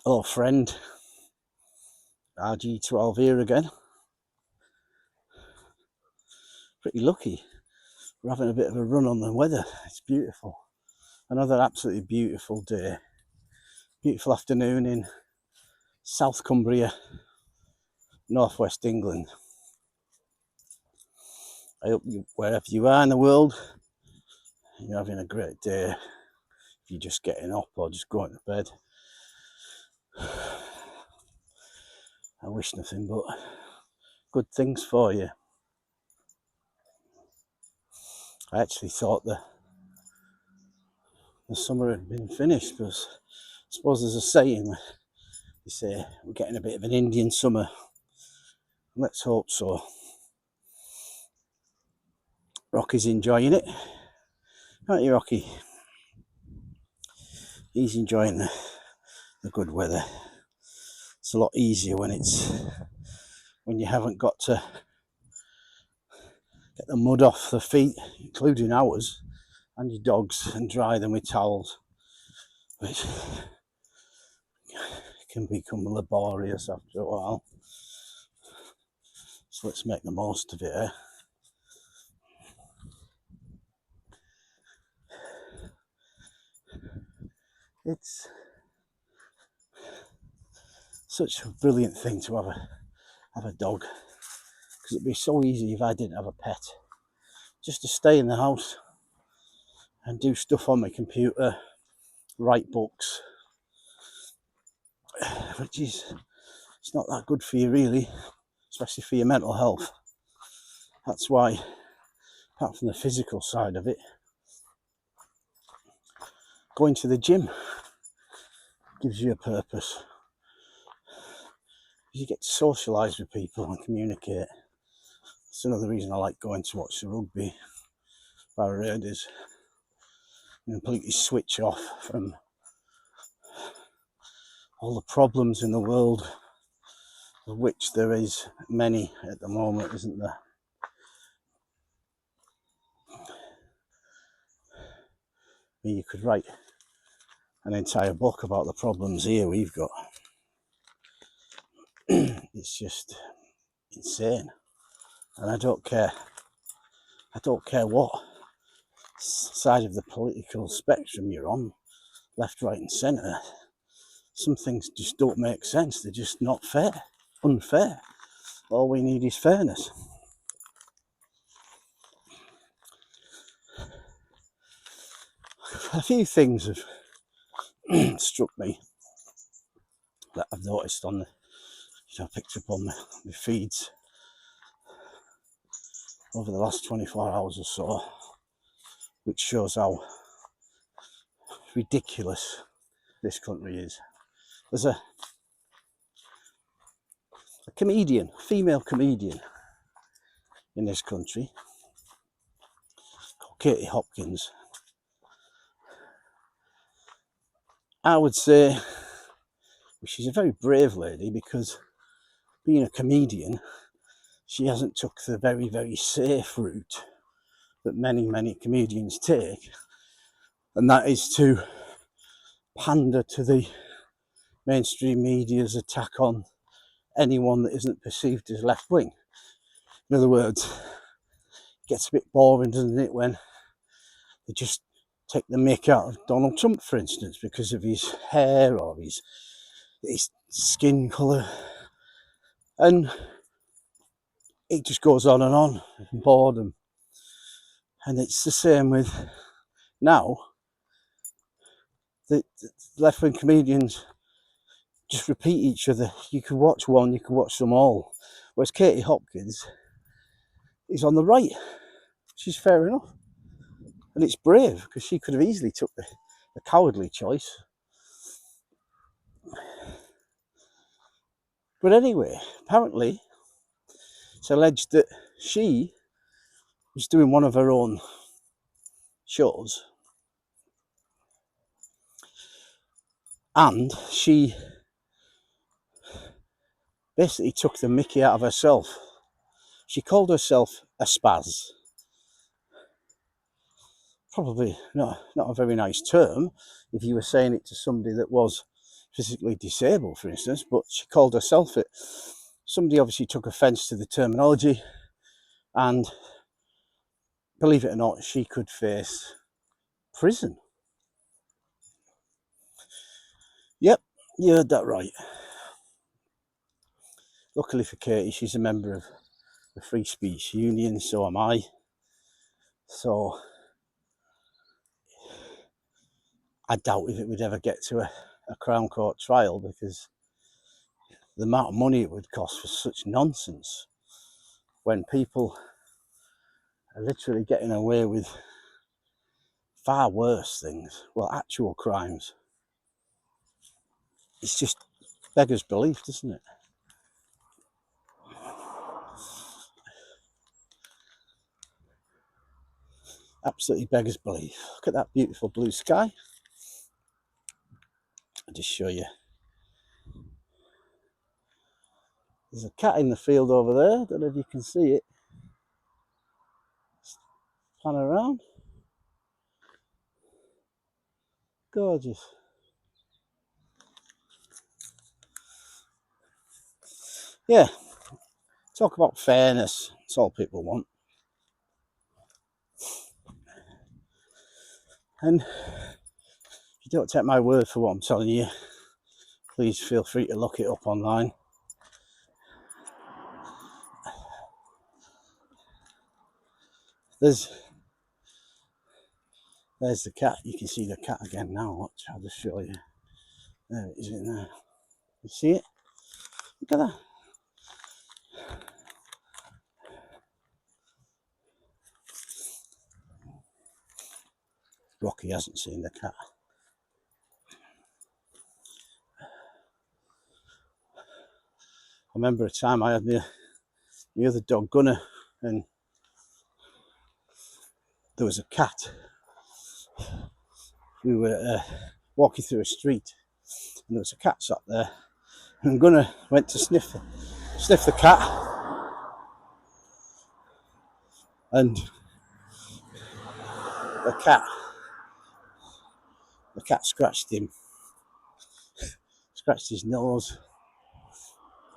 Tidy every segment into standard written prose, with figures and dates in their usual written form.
Hello friend, RG12 here again. Pretty lucky. We're having a bit of a run on the weather. It's beautiful. Another absolutely beautiful day. Beautiful afternoon in South Cumbria, northwest England. I hope wherever you are in the world, you're having a great day. If you're just getting up or just going to bed. I wish nothing but good things for you. I actually thought the summer had been finished, but I suppose there's a saying, they say we're getting a bit of an Indian summer. Let's hope so. Rocky's enjoying it, aren't you, Rocky? He's enjoying the good weather. It's a lot easier when you haven't got to get the mud off the feet, including ours and your dogs, and dry them with towels, which can become laborious after a while. So let's make the most of it, eh? It's such a brilliant thing to have a dog, because it'd be so easy if I didn't have a pet, just to stay in the house and do stuff on my computer, write books, which is, it's not that good for you really, especially for your mental health. That's why, apart from the physical side of it, going to the gym gives you a purpose. You get to socialise with people and communicate. It's another reason I like going to watch the rugby. Raiders, and completely switch off from all the problems in the world, of which there is many at the moment, isn't there? You could write an entire book about the problems here we've got. It's just insane, and I don't care what side of the political spectrum you're on, left, right and centre. Some things just don't make sense. They're just not fair, unfair. All we need is fairness. A few things have struck me that I've noticed on I picked up on my feeds over the last 24 hours or so, which shows how ridiculous this country is. There's a comedian, female comedian in this country called Katie Hopkins. I would say she's a very brave lady, because being a comedian, she hasn't took the very, very safe route that many comedians take, and that is to pander to the mainstream media's attack on anyone that isn't perceived as left-wing. In other words, it gets a bit boring, doesn't it, when they just take the mick out of Donald Trump, for instance, because of his hair or his skin colour, and it just goes on and on, boredom. And it's the same with now. The left-wing comedians just repeat each other. You can watch one, you can watch them all. Whereas Katie Hopkins is on the right. She's fair enough. And it's brave, because she could have easily took the cowardly choice. But anyway, apparently it's alleged that she was doing one of her own shows, and she basically took the mickey out of herself. She called herself a spaz. Probably not a very nice term if you were saying it to somebody that was physically disabled, for instance, but she called herself it. Somebody obviously took offence to the terminology, and believe it or not, she could face prison. Yep, you heard that right. Luckily for Katie, she's a member of the Free Speech Union, so am I. So I doubt if it would ever get to a Crown Court trial, because the amount of money it would cost for such nonsense, when people are literally getting away with far worse things, well, actual crimes. It's just beggars belief, doesn't it? Absolutely beggars belief. Look at that beautiful blue sky. I'll just show you. There's a cat in the field over there. Don't know if you can see it. Pan around. Gorgeous. Yeah, talk about fairness. That's all people want. And if you don't take my word for what I'm telling you, please feel free to look it up online. There's the cat. You can see the cat again now. Watch, I'll just show you. There it is in there. You see it? Look at that. Rocky hasn't seen the cat. I remember a time I had the other dog, Gunner, and there was a cat. We were walking through a street, and there was a cat sat there, and Gunner went to sniff the cat, and the cat scratched his nose.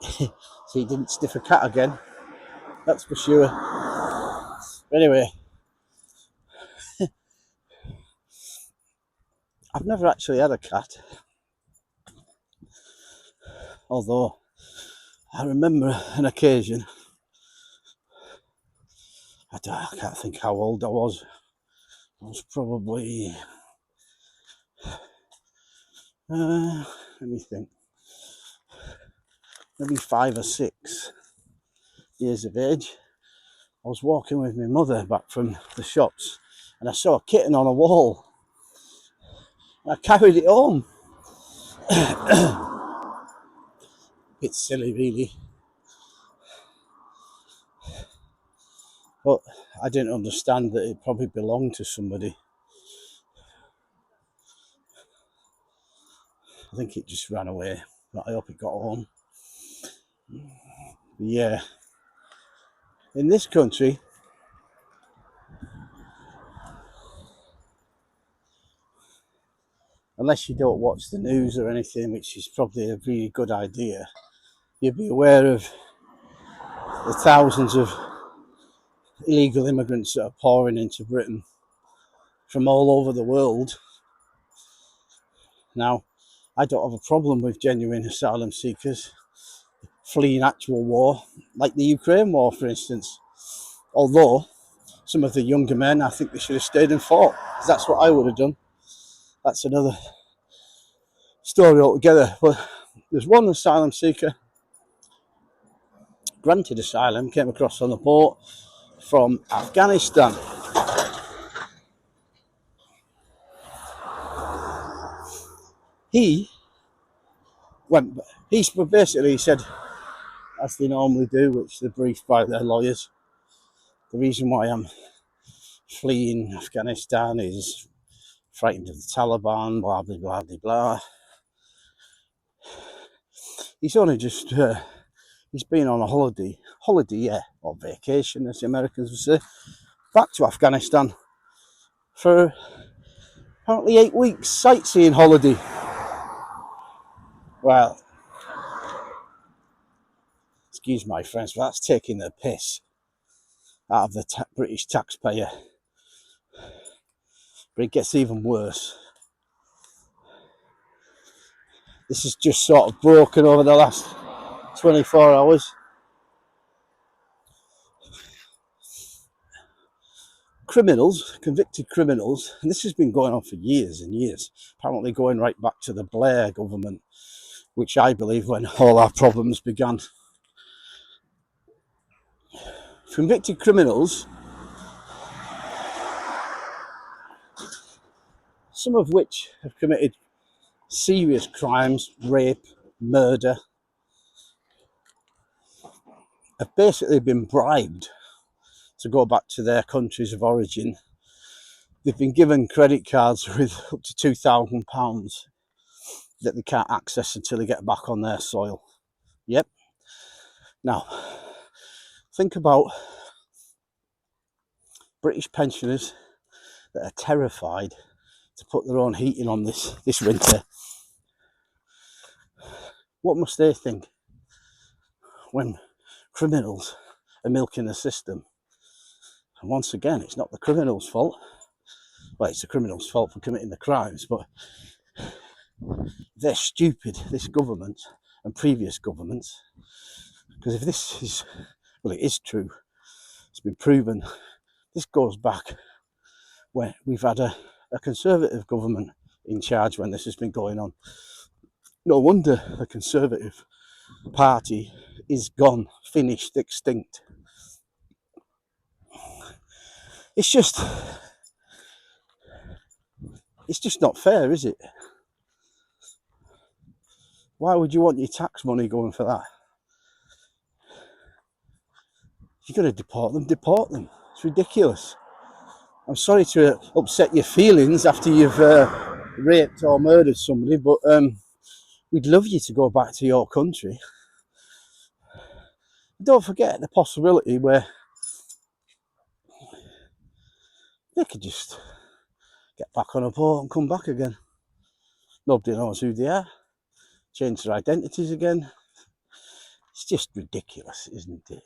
So he didn't sniff a cat again, that's for sure. But anyway, I've never actually had a cat, although I remember an occasion. I can't think how old I was. I was probably, let me think, maybe 5 or 6 years of age. I was walking with my mother back from the shops, and I saw a kitten on a wall. I carried it home. It's silly, really, but I didn't understand that it probably belonged to somebody. I think it just ran away, but I hope it got home. But yeah, in this country, unless you don't watch the news or anything, which is probably a really good idea, you'd be aware of the thousands of illegal immigrants that are pouring into Britain from all over the world. Now, I don't have a problem with genuine asylum seekers fleeing actual war, like the Ukraine war, for instance. Although, some of the younger men, I think they should have stayed and fought, because that's what I would have done. That's another story altogether. But there's one asylum seeker granted asylum, came across on a boat from Afghanistan. He basically said, as they normally do, which they're briefed by their lawyers, the reason why I'm fleeing Afghanistan is frightened of the Taliban, blah, blah, blah, blah, blah. He's only just, he's been on a holiday, yeah, or vacation, as the Americans would say, back to Afghanistan for apparently 8 weeks sightseeing holiday. Well, excuse my French, but that's taking the piss out of the British taxpayer. But it gets even worse. This is just sort of broken over the last 24 hours. Criminals, convicted criminals, and this has been going on for years and years, apparently going right back to the Blair government, which I believe when all our problems began. Convicted criminals, some of which have committed serious crimes, rape, murder, have basically been bribed to go back to their countries of origin. They've been given credit cards with up to £2,000 that they can't access until they get back on their soil. Yep. Now, think about British pensioners that are terrified to put their own heating on this winter. What must they think when criminals are milking the system? And once again, it's not the criminal's fault. Well, it's the criminal's fault for committing the crimes, but they're stupid, this government and previous governments. Because if this is, well, it is true, it's been proven, this goes back when we've had a Conservative government in charge when this has been going on. No wonder the Conservative Party is gone, finished, extinct. It's just not fair, is it? Why would you want your tax money going for that? If you're going to deport them, deport them. It's ridiculous. I'm sorry to upset your feelings after you've raped or murdered somebody, but we'd love you to go back to your country. Don't forget the possibility where they could just get back on a boat and come back again. Nobody knows who they are. Change their identities again. It's just ridiculous, isn't it?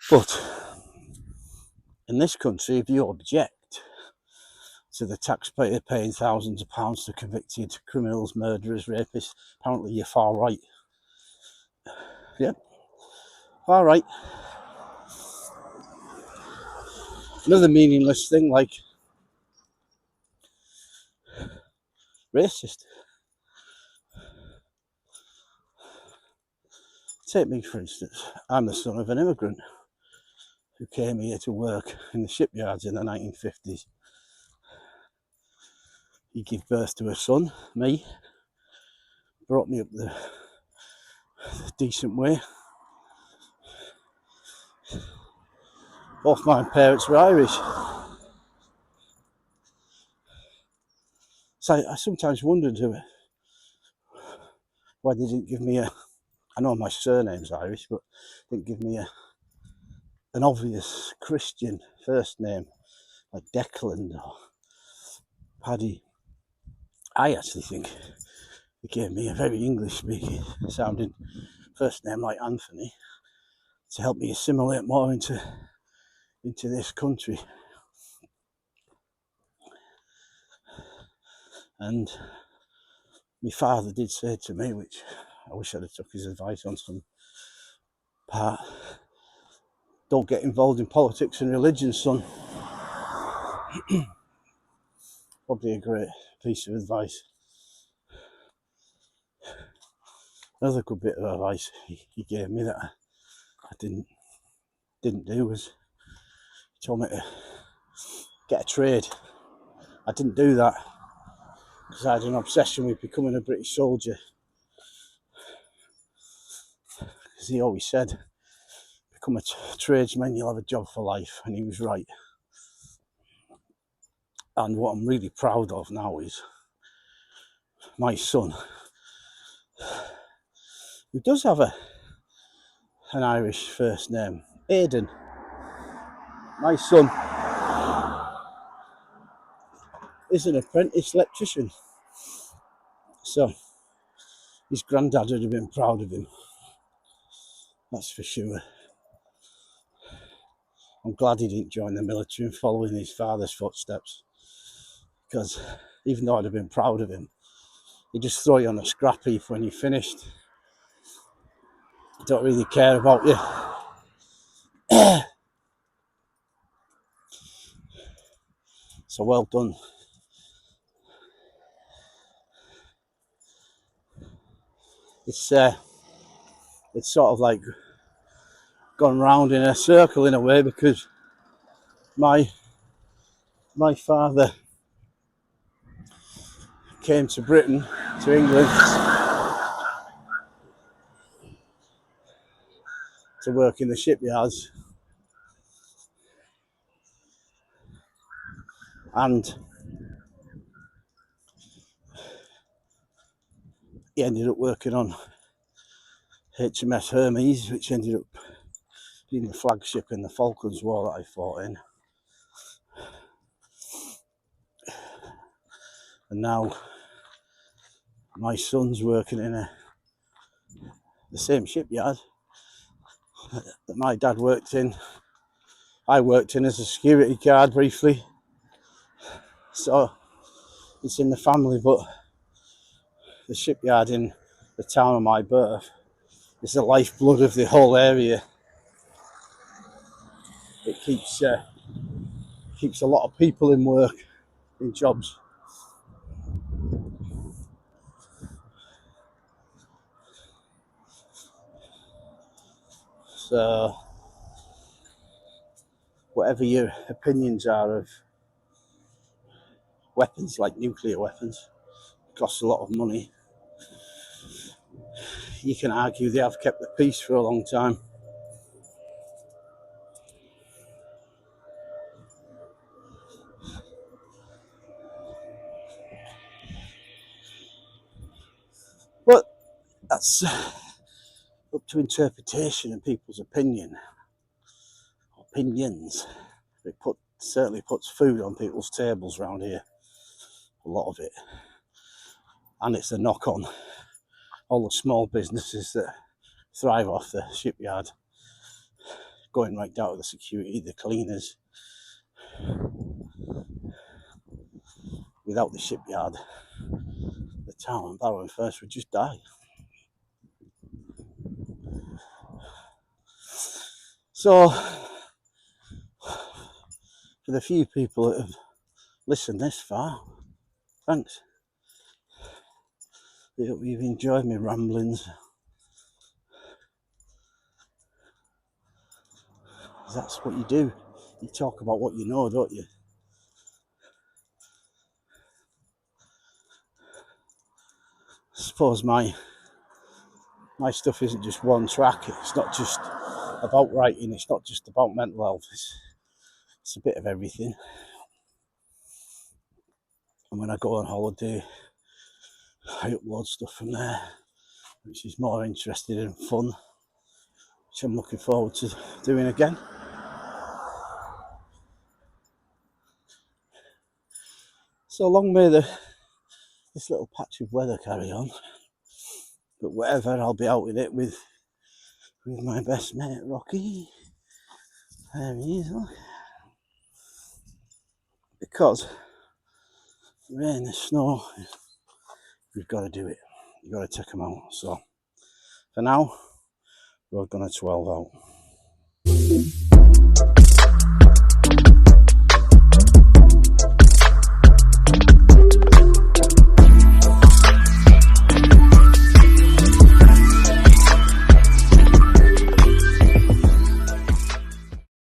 But in this country, if you object to the taxpayer paying thousands of pounds to convicted criminals, murderers, rapists, apparently you're far right. Yep, far right. Another meaningless thing like racist. Take me, for instance. I'm the son of an immigrant who came here to work in the shipyards in the 1950s. He gave birth to a son, me, brought me up the decent way. Both my parents were Irish. So I sometimes wondered why they didn't give me I know my surname's Irish, but didn't give me an obvious Christian first name like Declan or Paddy. I actually think they gave me a very English speaking sounding first name like Anthony to help me assimilate more into this country. And my father did say to me, which I wish I'd have took his advice on some part, don't get involved in politics and religion, son. Probably a great piece of advice. Another good bit of advice he gave me that I didn't do was he told me to get a trade. I didn't do that because I had an obsession with becoming a British soldier. Because he always said, become a tradesman, you'll have a job for life. And he was right. And what I'm really proud of now is my son, who does have an Irish first name, Aidan. My son is an apprentice electrician. So his granddad would have been proud of him, that's for sure. I'm glad he didn't join the military and follow in his father's footsteps, because even though I'd have been proud of him, he'd just throw you on a scrap heap when you finished. He don't really care about you. So well done. It's sort of like gone round in a circle in a way, because my father came to Britain, to England, to work in the shipyards, and he ended up working on HMS Hermes, which ended up being the flagship in the Falklands War that I fought in. And now my son's working in the same shipyard that my dad worked in. I worked in as a security guard briefly, so it's in the family. But the shipyard in the town of my birth is the lifeblood of the whole area. It keeps a lot of people in work, in jobs. So whatever your opinions are of weapons like nuclear weapons, costs a lot of money. You can argue they have kept the peace for a long time. But that's up to interpretation and people's opinions. It certainly puts food on people's tables around here, a lot of it. And it's a knock on all the small businesses that thrive off the shipyard, going right down to the security, the cleaners. Without the shipyard, the town and Barrow and First would just die. So, for the few people that have listened this far, thanks. I hope you've enjoyed my ramblings. That's what you do. You talk about what you know, don't you? I suppose my stuff isn't just one track. It's not just about writing. It's not just about mental health. It's a bit of everything. And when I go on holiday, I upload stuff from there, which is more interesting and fun, which I'm looking forward to doing again. So long may this little patch of weather carry on. But whatever, I'll be out in it with my best mate, Rocky. There he is, look. Because the rain, the snow, we've got to do it. You've got to take them out. So for now, we're going to 12 out.